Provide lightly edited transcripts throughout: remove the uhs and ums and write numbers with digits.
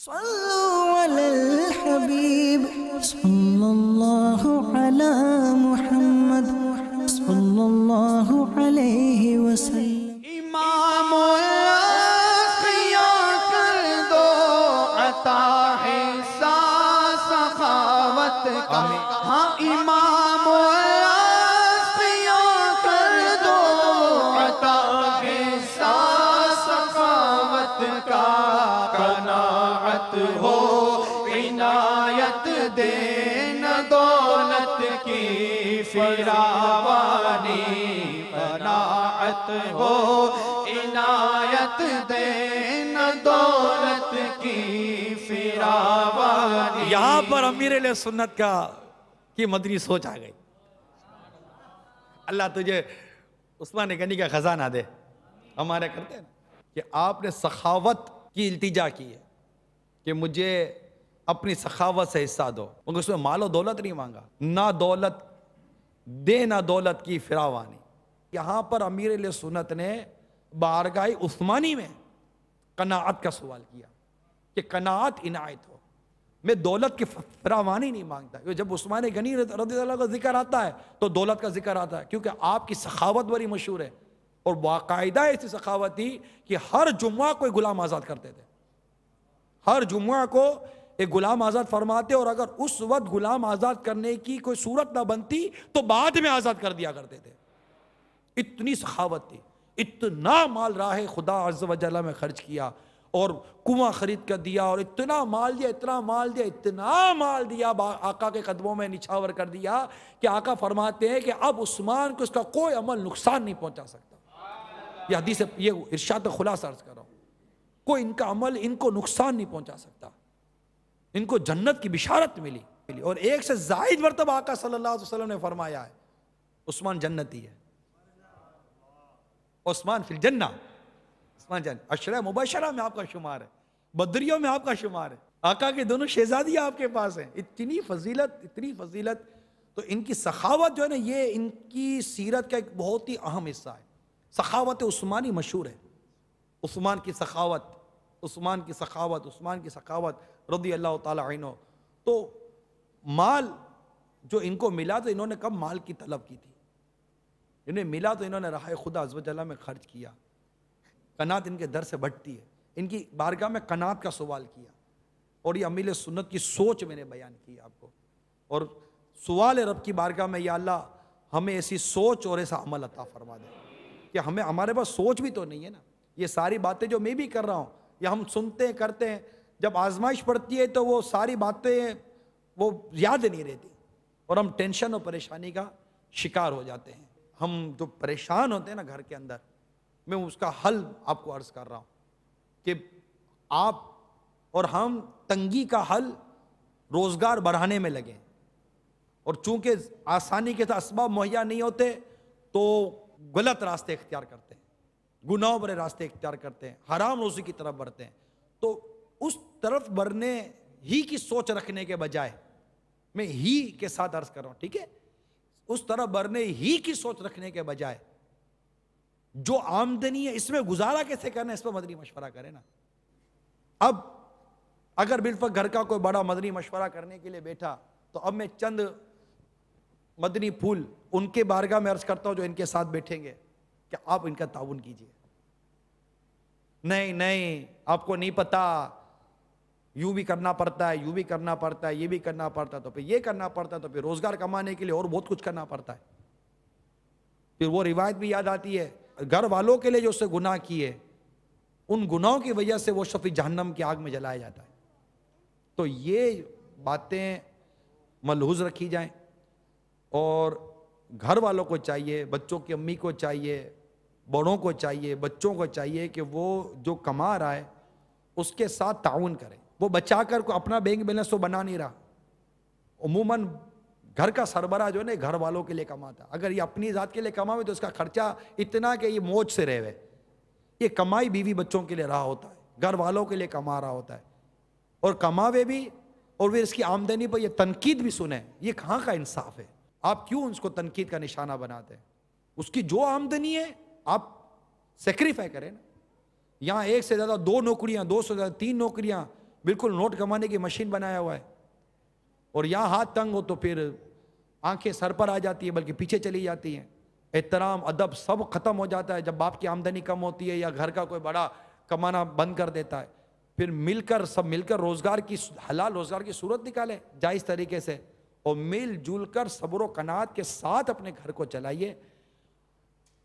صلوا على الحبيب صلى الله على محمد صلى الله عليه وسلم. امام الانبیاء کر دو عطا حصہ سخاوت کا. ہاں امام الانبیاء کر دو عطا حصہ سخاوت کا. قناعت ہو عنایت دین دولت کی فراوانی. قناعت ہو عنایت دین دولت کی فراوانی. یہاں پر امیر علیہ سنت کی مدنی سوچ آ گئی. اللہ تجھے عثمان غنی کا خزانہ دے. ہمارے کرتے ہیں کہ آپ نے سخاوت کی التجا کی ہے کہ مجھے اپنی سخاوت سے حصہ دو، مگر اس میں مال و دولت نہیں مانگا. نہ دولت دے نہ دولت کی فراوانی. یہاں پر امیر علیہ سنت نے بارگاہ عثمانی میں قناعت کا سوال کیا کہ قناعت عنایت ہو، میں دولت کی فراوانی نہیں مانگتا. جب عثمان غنی رضی اللہ عنہ کا ذکر آتا ہے تو دولت کا ذکر آتا ہے، کیونکہ آپ کی سخاوت بڑی مشہور ہے. اور باقاعدہ ایسی سخاوت تھی کہ ہر جمعہ کو ایک غلام آزاد کرتے تھے. ہر جمعہ کو ایک غلام آزاد فرماتے، اور اگر اس وقت غلام آزاد کرنے کی کوئی صورت نہ بنتی تو بعد میں آزاد کر دیا کرتے تھے. اتنی سخاوت تھی. اتنا مال راہ خدا عز و جل میں خرچ کیا اور کنواں خرید کر دیا، اور اتنا مال دیا اتنا مال دیا اتنا مال دیا، آقا کے قدموں میں نچھاور کر دیا کہ آقا فرماتے ہیں کہ اب عثمان کو اس کا کوئی عمل نقصان نہیں پہنچا سکتا. یہ حدیث، یہ ارشاد خلاصہ عرض کر رہا ہوں، کوئی ان کا عمل ان کو نقصان نہیں پہنچا سکتا. ان کو جنت کی بشارت ملی. اور ایک سے زائد مرتبہ آقا صلی اللہ علیہ وسلم نے فرمایا ہے عثمان جنتی ہے. عثمان فی الجنہ. عثمان جنت عشرہ مبشرہ میں آپ کا شمار ہے، بدریوں میں آپ کا شمار ہے. آقا کے دونوں شہزادیاں آپ کے پاس ہیں. اتنی فضیلت اتنی فضیلت. تو ان کی سخاوت جو ہے نا، یہ ان کی سیرت کا ایک بہت ہی اہم حصہ ہے. سخاوت عثمانی مشہور ہے. عثمان کی سخاوت، عثمان کی سخاوت، عثمان کی سخاوت رضی اللہ تعالی عنہ. تو مال جو ان کو ملا تو انہوں نے کب مال کی طلب کی تھی؟ انہیں ملا تو انہوں نے راہ خدا عز و جل میں خرچ کیا. قناعت ان کے در سے بڑھتی ہے. ان کی بارگاہ میں قناعت کا سوال کیا، اور یہ امیر سنت کی سوچ میں نے بیان کی آپ کو. اور سوال رب کی بارگاہ میں، یا اللہ ہمیں ایسی سوچ اور ایسا عمل عطا فرما دے کہ ہمارے پاس سوچ بھی تو نہیں ہے نا. یہ ساری باتیں جو میں بھی کر رہا ہوں یا ہم سنتے ہیں کرتے ہیں، جب آزمائش پڑتی ہے تو وہ ساری باتیں وہ یاد نہیں رہتی، اور ہم ٹینشن اور پریشانی کا شکار ہو جاتے ہیں. ہم جو پریشان ہوتے ہیں نا گھر کے اندر، میں اس کا حل آپ کو عرض کر رہا ہوں کہ آپ اور ہم تنگی کا حل روزگار بڑھانے میں لگیں. اور چونکہ آسانی کے ساتھ اسباب مہیا نہیں ہوتے تو غلط راستے اختیار کرتے ہیں، گناہوں بھرے راستے اختیار کرتے ہیں، حرام روزی کی طرف بڑھتے ہیں. تو اس طرف بڑھنے ہی کی سوچ رکھنے کے بجائے، میں ہی کے ساتھ عرض کر رہا ہوں، ٹھیک ہے، اس طرف بڑھنے ہی کی سوچ رکھنے کے بجائے جو آمدنی ہے اس میں گزارا کیسے کرنا ہے، اس پر مدنی مشورہ کریں نا. اب اگر بالفعل گھر کا کوئی بڑا مدنی مشورہ کرنے کے لیے بیٹھا تو اب میں چند مدنی پھول ان کے بارگاہ میں عرض کرتا ہوں جو ان کے ساتھ بیٹھیں گے کہ آپ ان کا تعاون کیجئے. نہیں آپ کو نہیں پتا، یوں بھی کرنا پڑتا ہے، یوں بھی کرنا پڑتا ہے، یہ بھی کرنا پڑتا ہے، تو پھر یہ کرنا پڑتا ہے، تو پھر روزگار کمانے کے لیے اور بہت کچھ کرنا پڑتا ہے. پھر وہ روایت بھی یاد آتی ہے، گھر والوں کے لیے جو اس سے گناہ کیے، ان گناہوں کی وجہ سے وہ شخص جہنم کی آگ میں جلایا جاتا ہے. تو یہ باتیں ملحوظ رکھی جائیں، اور گھر والوں کو چاہیے، بچوں کی امی کو چاہیے، بڑوں کو چاہیے، بچوں کو چاہیے کہ وہ جو کما رہا ہے اس کے ساتھ تعاون کریں. وہ بچا کر کو اپنا بینک بیلنس تو بنا نہیں رہا. عموماً گھر کا سربراہ جو ہے نا گھر والوں کے لیے کماتا. اگر یہ اپنی ذات کے لیے کماوے تو اس کا خرچہ اتنا کہ یہ موج سے رہے. یہ کمائی بیوی بچوں کے لیے رہا ہوتا ہے، گھر والوں کے لیے کما رہا ہوتا ہے، اور کماوے بھی اور پھر اس کی آمدنی پر یہ تنقید بھی سنیں. یہ کہاں کا انصاف ہے؟ آپ کیوں اس کو تنقید کا نشانہ بناتے ہیں؟ اس کی جو آمدنی ہے آپ سیکریفائی کریں نا. یہاں ایک سے زیادہ 2 نوکریاں، 2 سے زیادہ 3 نوکریاں، بالکل نوٹ کمانے کی مشین بنایا ہوا ہے، اور یہاں ہاتھ تنگ ہو تو پھر آنکھیں سر پر آ جاتی ہیں بلکہ پیچھے چلی جاتی ہیں، احترام ادب سب ختم ہو جاتا ہے جب باپ کی آمدنی کم ہوتی ہے یا گھر کا کوئی بڑا کمانا بند کر دیتا ہے۔ پھر سب مل کر روزگار کی حلال روزگار کی صورت نکالے جائز طریقے سے، اور مل جل کر صبر و قناعت کے ساتھ اپنے گھر کو چلائیے۔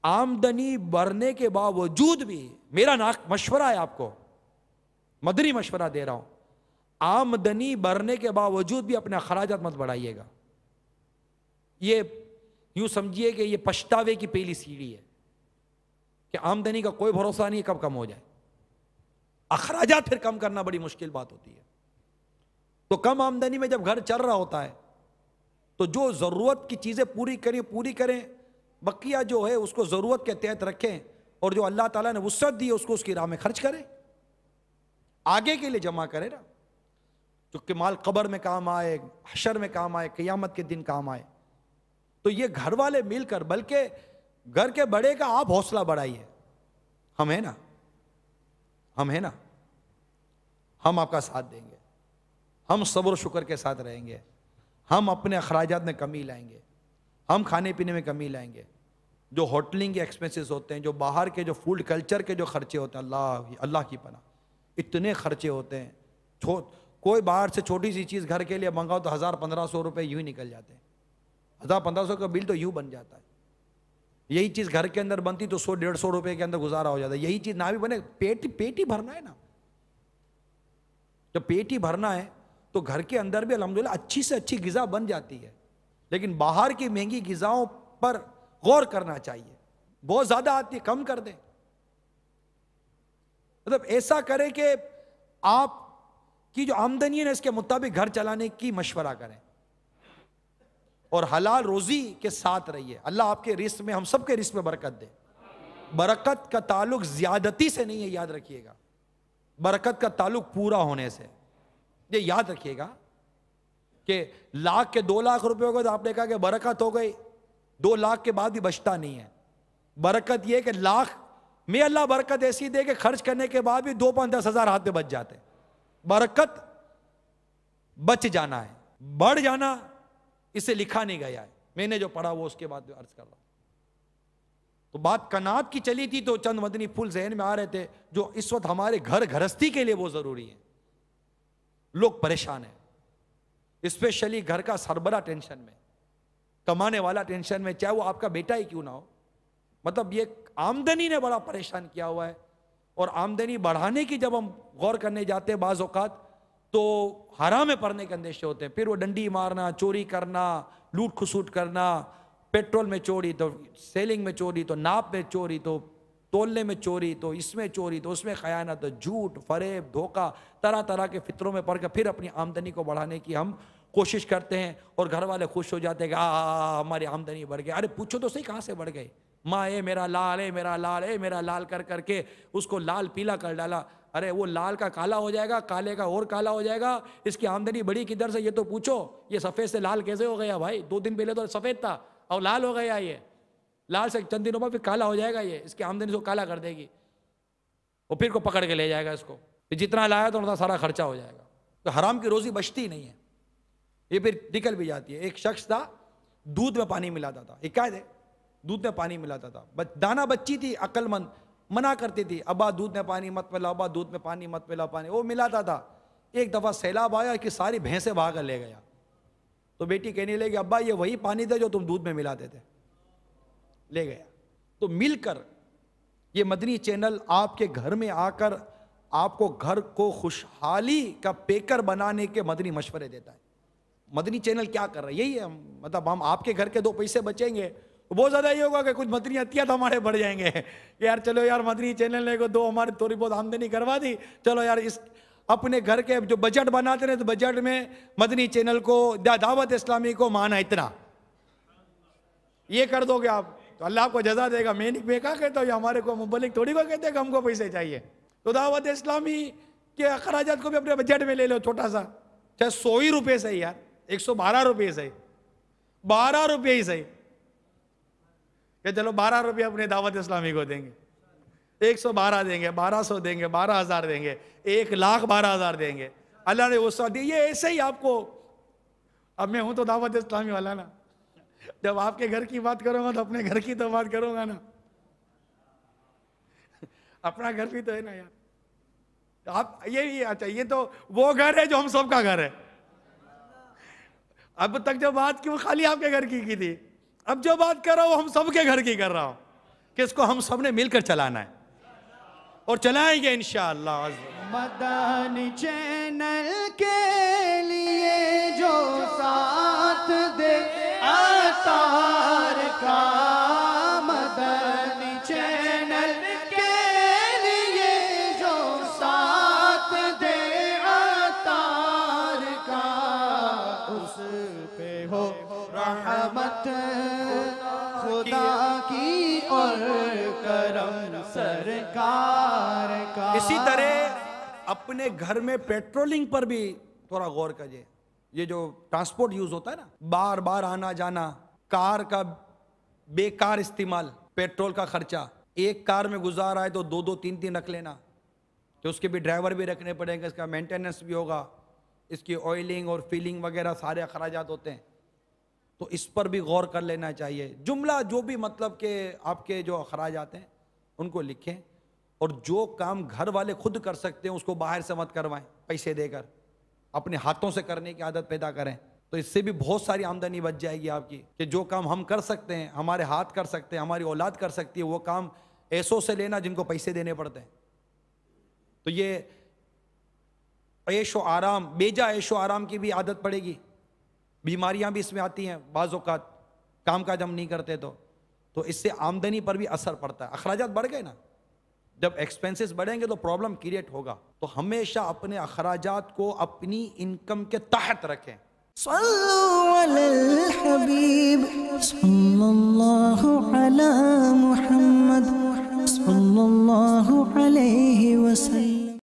آمدنی بڑھنے کے باوجود بھی، میرا مشورہ ہے آپ کو، مدنی مشورہ دے رہا ہوں، آمدنی بڑھنے کے باوجود بھی اپنے اخراجات مت بڑھائیے گا۔ یہ یوں سمجھیے کہ یہ پچھتاوے کی پہلی سیڑھی ہے کہ آمدنی کا کوئی بھروسہ نہیں کب کم ہو جائے، اخراجات پھر کم کرنا بڑی مشکل بات ہوتی ہے۔ تو کم آمدنی میں جب گھر چل رہا ہوتا ہے تو جو ضرورت کی چیزیں پوری کریں، بقیہ جو ہے اس کو ضرورت کے تحت رکھیں، اور جو اللہ تعالیٰ نے وسعت دی اس کو اس کی راہ میں خرچ کریں، آگے کے لیے جمع کریں نا، جو کہ مال قبر میں کام آئے، حشر میں کام آئے، قیامت کے دن کام آئے۔ تو یہ گھر والے مل کر، بلکہ گھر کے بڑے کا آپ حوصلہ بڑھائیے، ہم ہیں نا، ہم آپ کا ساتھ دیں گے، ہم صبر و شکر کے ساتھ رہیں گے، ہم اپنے اخراجات میں کمی لائیں گے، ہم کھانے پینے میں کمی لائیں گے، جو ہوٹلنگ کے ایکسپنسز ہوتے ہیں، جو باہر کے جو فوڈ کلچر کے جو خرچے ہوتے ہیں، اللہ کی پناہ اتنے خرچے ہوتے ہیں، کوئی باہر سے چھوٹی سی چیز گھر کے لیے منگاؤ تو 1000-1500 روپے یوں ہی نکل جاتے ہیں، 1000-1500 کا بل تو یوں بن جاتا ہے۔ یہی چیز گھر کے اندر بنتی تو 100-150 روپے کے اندر گزارا ہو جاتا ہے۔ یہی چیز نہ بھی بنے، پیٹ ہی بھرنا ہے نا، جب پیٹ ہی بھرنا ہے تو گھر کے اندر بھی الحمدللہ اچھی سے اچھی غذا بن جاتی ہے، لیکن باہر کی مہنگی غذاؤں پر غور کرنا چاہیے، بہت زیادہ آتی ہے، کم کر دیں، مطلب ایسا کریں کہ آپ کی جو آمدنی ہے نا اس کے مطابق گھر چلانے کی مشورہ کریں، اور حلال روزی کے ساتھ رہیے۔ اللہ آپ کے رزق میں، ہم سب کے رزق میں برکت دے۔ برکت کا تعلق زیادتی سے نہیں ہے، یاد رکھیے گا، برکت کا تعلق پورا ہونے سے۔ یہ یاد رکھیے گا کہ لاکھ کے 2 لاکھ روپے ہو گئے تو آپ نے کہا کہ برکت ہو گئی، 2 لاکھ کے بعد بھی بچتا نہیں ہے۔ برکت یہ کہ لاکھ میں اللہ برکت ایسی دے کہ خرچ کرنے کے بعد بھی 2-5-10 ہزار ہاتھ میں بچ جاتے ہیں۔ برکت بچ جانا ہے، بڑھ جانا اسے لکھا نہیں گیا ہے، میں نے جو پڑھا وہ اس کے بعد عرض کر رہا ہوں۔ تو بات قناعت کی چلی تھی تو چند مدنی پھول ذہن میں آ رہے تھے جو اس وقت ہمارے گھرستی کے لیے وہ ضروری ہے۔ لوگ پریشان ہیں، اسپیشلی گھر کا سربراہ ٹینشن میں، کمانے والا ٹینشن میں، چاہے وہ آپ کا بیٹا ہی کیوں نہ ہو، مطلب یہ آمدنی نے بڑا پریشان کیا ہوا ہے۔ اور آمدنی بڑھانے کی جب ہم غور کرنے جاتے ہیں بعض اوقات تو حرام میں پڑنے کے اندیشے ہوتے ہیں، پھر وہ ڈنڈی مارنا، چوری کرنا، لوٹ کھسوٹ کرنا، پیٹرول میں چوری تو سیلنگ میں چوری تو ناپ میں چوری تو تولنے میں چوری تو اس میں چوری تو اس میں خیانت، جھوٹ، فریب، دھوکہ، طرح طرح کے فطروں میں پڑ کر پھر اپنی آمدنی کو بڑھانے کی ہم کوشش کرتے ہیں، اور گھر والے خوش ہو جاتے ہیں کہ ہماری آمدنی بڑھ گئی۔ ارے پوچھو تو صحیح کہاں سے بڑھ گئی؟ ماں اے میرا لال، اے میرا لال، اے میرا لال کر کر کے اس کو لال پیلا کر ڈالا۔ ارے وہ لال کا کالا ہو جائے گا، کالے کا اور کالا ہو جائے گا، اس کی آمدنی بڑی کدھر سے؟ یہ تو پوچھو، یہ سفید سے لال کیسے ہو گیا بھائی؟ 2 دن پہلے تو سفید تھا اور لال ہو گیا، یہ لال سے چند دنوں بعد پھر کالا ہو جائے گا، یہ اس کی آمدنی کو کالا کر دے گی، اور پھر کو پکڑ کے لے جائے گا اس کو، جتنا لایا تو اتنا سارا خرچہ ہو جائے گا۔ تو حرام کی روزی بچتی ہی نہیں ہے، یہ پھر نکل بھی جاتی ہے۔ ایک شخص تھا، دودھ میں پانی ملاتا تھا، حکایت ہے، دودھ میں پانی ملاتا تھا، دانا بچی تھی عقل مند، منع کرتی تھی، ابا دودھ میں پانی مت ملاؤ، ابا دودھ میں پانی مت ملاؤ، پانی وہ ملاتا تھا۔ ایک دفعہ سیلاب آیا کہ ساری بھینسیں بھاگ کر لے گیا، تو بیٹی کہنے لگی ابا یہ وہی پانی تھا جو تم دودھ میں ملاتے تھے، لے گیا۔ تو مل کر یہ مدنی چینل آپ کے گھر میں آ کر آپ کو گھر کو خوشحالی کا پیکر بنانے کے مدنی مشورے دیتا ہے۔ مدنی چینل کیا کر رہا ہے؟ یہی ہے، مطلب ہم آپ کے گھر کے 2 پیسے بچیں گے، بہت زیادہ یہ ہوگا کہ کچھ مدنی عطیات ہمارے بڑھ جائیں گے کہ یار چلو یار مدنی چینل نے کو 2 ہماری تھوڑی بہت آمدنی کروا دی، چلو یار اس اپنے گھر کے جو بجٹ بناتے ہیں تو بجٹ میں مدنی چینل کو، دعوت اسلامی کو مانا اتنا یہ کر دو گے آپ تو اللہ آپ کو جزا دے گا۔ میں کہا کہتا ہوں، ہمارے کو مبلک تھوڑی کو کہتے ہیں کہ ہم کو پیسے چاہیے، تو دعوت اسلامی کے اخراجات کو بھی اپنے بجٹ میں لے لو، چھوٹا سا، چاہے 100 ہی روپے صحیح، یار 112 روپے صحیح، 12 روپے ہی صحیح، کہ چلو 12 روپے اپنے دعوت اسلامی کو دیں گے، 112 دیں گے، 1200 دیں گے، 12,000 دیں گے، 1,12,000 دیں گے، اللہ نے وسعت دی. یہ ایسے ہی آپ کو, اب میں ہوں تو دعوت اسلامی والا نا, جب آپ کے گھر کی بات کروں گا تو اپنے گھر کی تو بات کروں گا نا, اپنا گھر بھی تو ہے نا یار. آپ یہ اچھا, یہ تو وہ گھر ہے جو ہم سب کا گھر ہے. اب تک جو بات کی وہ خالی آپ کے گھر کی تھی, اب جو بات کر رہا ہوں وہ ہم سب کے گھر کی کر رہا ہوں, کہ اس کو ہم سب نے مل کر چلانا ہے اور چلائیں گے انشاءاللہ. مدنی چینل کے لیے جو ساتھ دے عطار کا, مدنی چینل کے لیے جو ساتھ دے عطار کا, اس پہ ہو رحمت خدا کی اور کرم سرکار کا. اسی طرح اپنے گھر میں پیٹرولنگ پر بھی تھوڑا غور کیجئے. یہ جو ٹرانسپورٹ یوز ہوتا ہے نا, بار بار آنا جانا, کار کا بیکار استعمال, پیٹرول کا خرچہ, ایک کار میں گزارا ہے تو 2-2 3-3 رکھ لینا, تو اس کے بھی ڈرائیور بھی رکھنے پڑیں گے, اس کا مینٹیننس بھی ہوگا, اس کی آئلنگ اور فیلنگ وغیرہ سارے اخراجات ہوتے ہیں, تو اس پر بھی غور کر لینا چاہیے. جملہ جو بھی مطلب کہ آپ کے جو اخراجات ہیں ان کو لکھیں, اور جو کام گھر والے خود کر سکتے ہیں اس کو باہر سے مت کروائیں, پیسے دے کر اپنے ہاتھوں سے کرنے کی عادت پیدا کریں, تو اس سے بھی بہت ساری آمدنی بچ جائے گی آپ کی. کہ جو کام ہم کر سکتے ہیں, ہمارے ہاتھ کر سکتے ہیں, ہماری اولاد کر سکتی ہے, وہ کام ایسوں سے لینا جن کو پیسے دینے پڑتے ہیں. تو یہ عیش و آرام, بیجا عیش و آرام کی بھی عادت پڑے گی. بیماریاں بھی اس میں آتی ہیں بعض اوقات, کام کاج ہم نہیں کرتے تو اس سے آمدنی پر بھی اثر پڑتا ہے. اخراجات بڑھ گئے نا, جب ایکسپینسز بڑھیں گے تو پرابلم کریٹ ہوگا. تو ہمیشہ اپنے اخراجات کو اپنی انکم کے تحت رکھیں. صلوا علی الحبیب صلی اللہ علی محمد صلی اللہ علیہ وسلم.